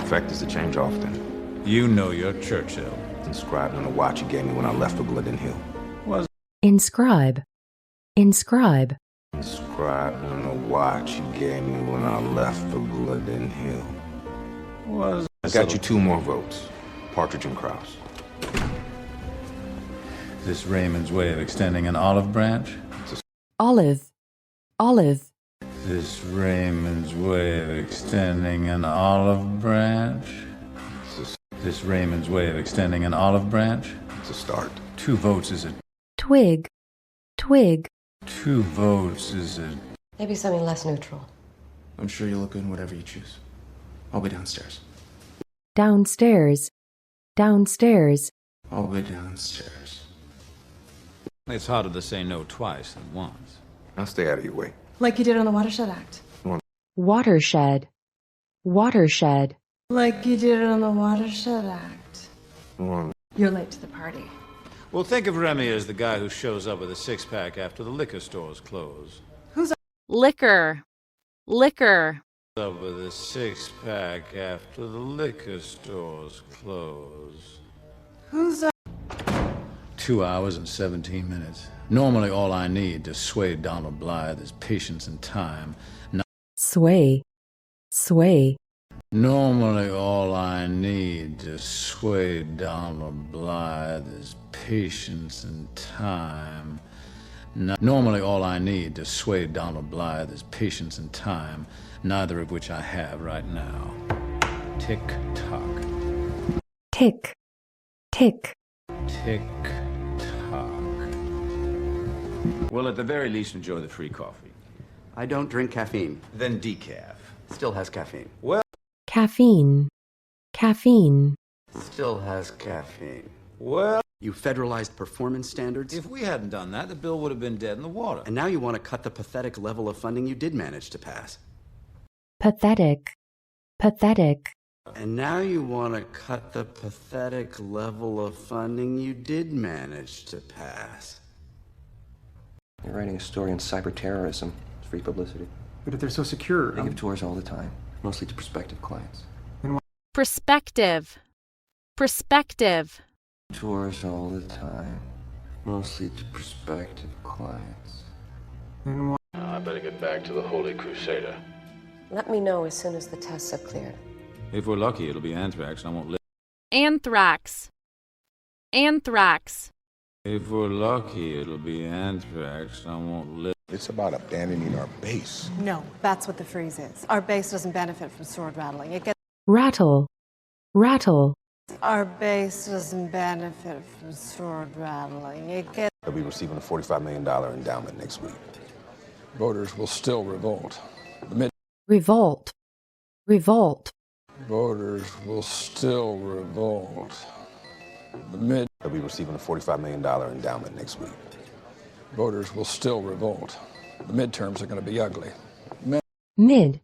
effect is to change often. You know your Churchill. Inscribed on a watch you gave me when I left for Glidden Hill. Inscribe. Inscribe. Inscribed on a watch you gave me when I left for Glidden Hill. I got you 2 more votes. Partridge and Krause. Is this Raymond's way of extending an olive branch? Olive. Olive. This Raymond's way of extending an olive branch? This Raymond's way of extending an olive branch? It's a start. 2 votes is a... Twig. Twig. 2 votes is a... Maybe something less neutral. I'm sure you'll look good in whatever you choose. I'll be downstairs. Downstairs. Downstairs. I'll be downstairs. It's harder to say no twice than once. I'll stay out of your way. Like you did on the Watershed Act. Watershed. Watershed. Like you did on the Watershed Act. Come on. You're late to the party. Well, think of Remy as the guy who shows up with a 6-pack after the liquor stores close. Liquor. Liquor. Up with a 6-pack after the liquor stores close. Who's 2 hours and 17 minutes. Normally all I need to sway Donald Blythe is patience and time. Sway. Sway. Normally all I need to sway Donald Blythe is patience and time. Normally all I need to sway Donald Blythe is patience and time, neither of which I have right now. Tick-tock. Tick. Tick. Tick-tock. Well, at the very least, enjoy the free coffee. I don't drink caffeine. Then decaf. Still has caffeine. Well, Caffeine. Caffeine. Still has caffeine. well, You federalized performance standards? if we hadn't done that, the bill would have been dead in the water. And now you want to cut the pathetic level of funding you did manage to pass. Pathetic. Pathetic. And now you want to cut the pathetic level of funding you did manage to pass. You're writing a story on cyber terrorism. It's free publicity. But if they're so secure, They give tours all the time, mostly to prospective clients. Perspective. Perspective. Tours all the time, mostly to prospective clients. I better get back to the Holy Crusader. Let me know as soon as the tests have cleared. If we're lucky, it'll be anthrax and I won't live. Anthrax. Anthrax. If we're lucky, it'll be anthrax and I won't live. It's about abandoning our base. No, that's what the freeze is. Our base doesn't benefit from sword rattling. It gets Rattle. Rattle. our base doesn't benefit from sword rattling. It gets They'll be receiving a $45 million endowment next week. Voters will still revolt. Revolt. Revolt. Voters will still revolt. They'll be receiving a $45 million endowment next week. Voters will still revolt. The midterms are going to be ugly. Mid.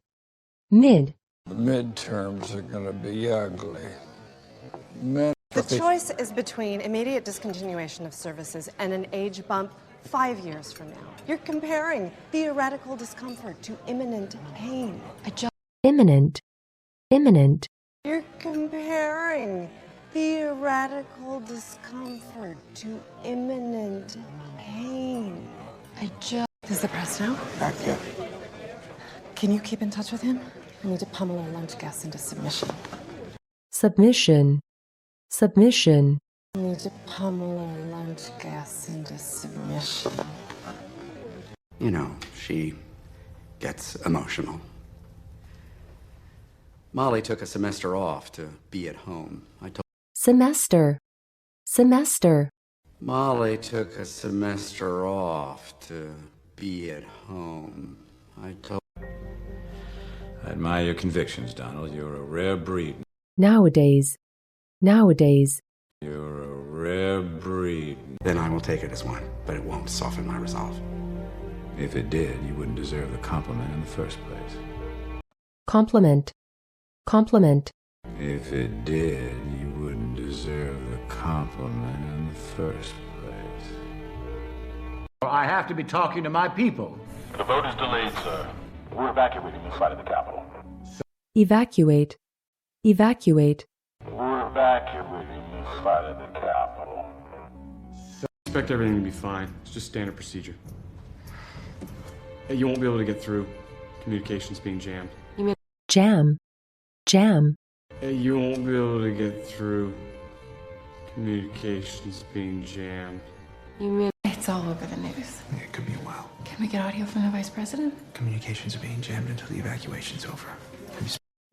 Mid. The midterms are going to be ugly. The choice is between immediate discontinuation of services and an age bump 5 years from now. You're comparing theoretical discomfort to imminent pain. Imminent. Imminent. You're comparing theoretical discomfort to imminent pain. Does the press know? Not yet. Can you keep in touch with him? I need to pummel our lunch guests into submission. Submission. Submission. I need to pummel our lunch guests into submission. You know, she gets emotional. Molly took a semester off to be at home. Semester. Semester. Molly took a semester off to be at home. I admire your convictions, Donald. You're a rare breed. Nowadays. Nowadays. You're a rare breed. Then I will take it as one, but it won't soften my resolve. If it did, you wouldn't deserve the compliment in the first place. Compliment. Compliment. If it did, you wouldn't deserve the compliment in the first place. I have to be talking to my people. The vote is delayed, sir. We're evacuating this side of the Capitol. Evacuate. evacuate, We're evacuating this side of the Capitol. I expect everything to be fine. It's just standard procedure. Hey, you won't be able to get through. Communications being jammed. jam, jam, Hey, you won't be able to get through. Communications being jammed. You mean It's all over the news. It could be a while. Can we get audio from the vice president? Communications are being jammed until the evacuation's over.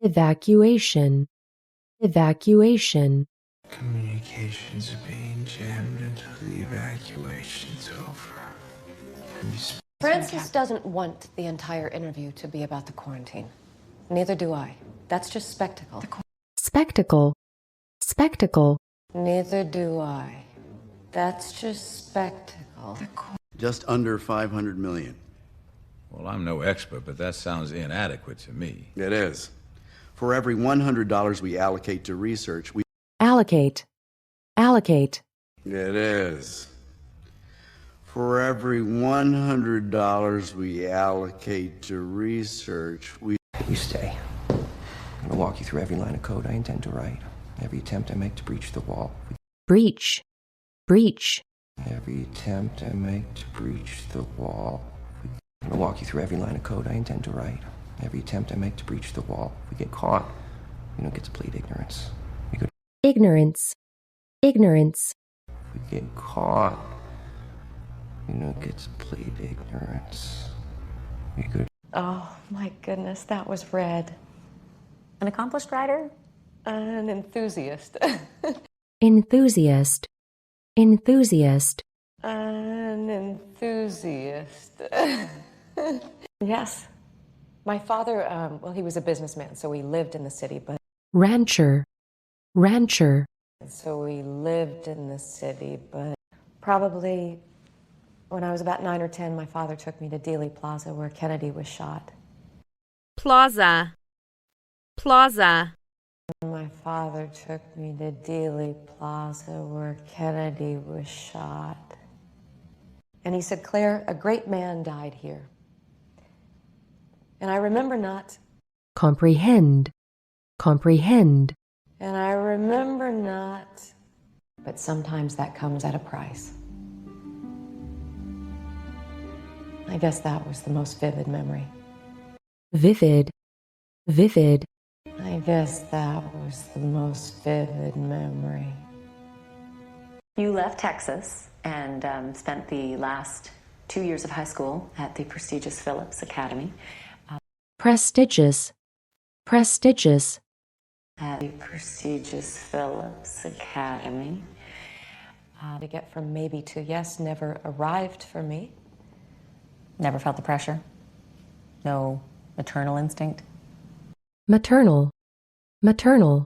evacuation, evacuation, Communications are being jammed until the evacuation's over. Francis doesn't want the entire interview to be about the quarantine. Neither do I. That's just spectacle. spectacle, spectacle, Neither do I. That's just spectacle. Just under 500 million. Well, I'm no expert, but that sounds inadequate to me. It is. For every $100 we allocate to research, we... allocate, allocate, It is. For every $100 we allocate to research, we... You stay. I'm gonna walk you through every line of code I intend to write. Every attempt I make to breach the wall. breach, breach, Every attempt I make to breach the wall. I'm gonna walk you through every line of code I intend to write. Every attempt I make to breach the wall. If we get caught, we don't get to plead ignorance. We go. ignorance, ignorance, If we get caught, we don't get to plead ignorance. We go. Oh, my goodness, that was red. An accomplished writer? An enthusiast. enthusiast, enthusiast, An enthusiast. Yes. My father, well, he was a businessman, so he lived in the city, but... rancher, rancher, So we lived in the city, but probably when I was about 9 or 10, my father took me to Dealey Plaza where Kennedy was shot. Plaza. Plaza. My father took me to Dealey Plaza where Kennedy was shot. And he said, Claire, a great man died here. And I remember not. comprehend, comprehend, And I remember not. But sometimes that comes at a price. I guess that was the most vivid memory. vivid, vivid, I guess that was the most vivid memory. You left Texas and spent the last 2 years of high school at the prestigious Phillips Academy. prestigious, prestigious, At the prestigious Phillips Academy. To get from maybe to yes never arrived for me. Never felt the pressure? No maternal instinct? maternal, maternal,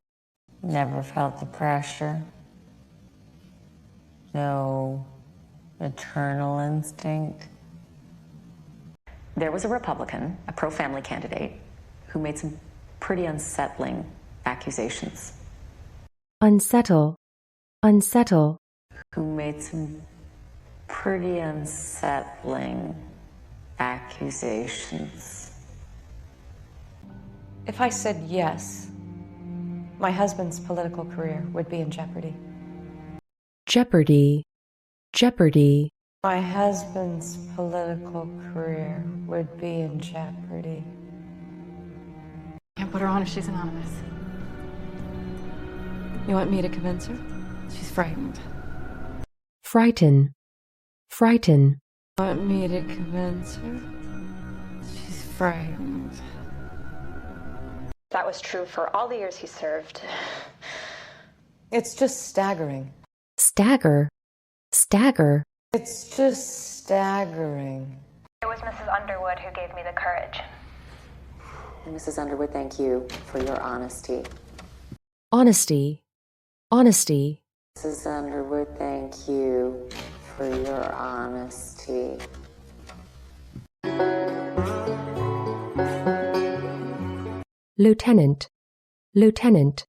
Never felt the pressure? No maternal instinct? There was a Republican, a pro-family candidate, who made some pretty unsettling accusations. unsettle, unsettle, Who made some pretty unsettling accusations. If I said yes, my husband's political career would be in jeopardy. jeopardy, jeopardy, My husband's political career would be in jeopardy. Can't put her on if she's anonymous. You want me to convince her? She's frightened. frighten, frighten, Want me to convince her? She's frightened. That was true for all the years he served. It's just staggering. stagger, stagger, It's just staggering. It was Mrs. Underwood who gave me the courage. Mrs. Underwood, thank you for your honesty. honesty, honesty, Mrs. Underwood, thank you for your honesty. lieutenant, lieutenant,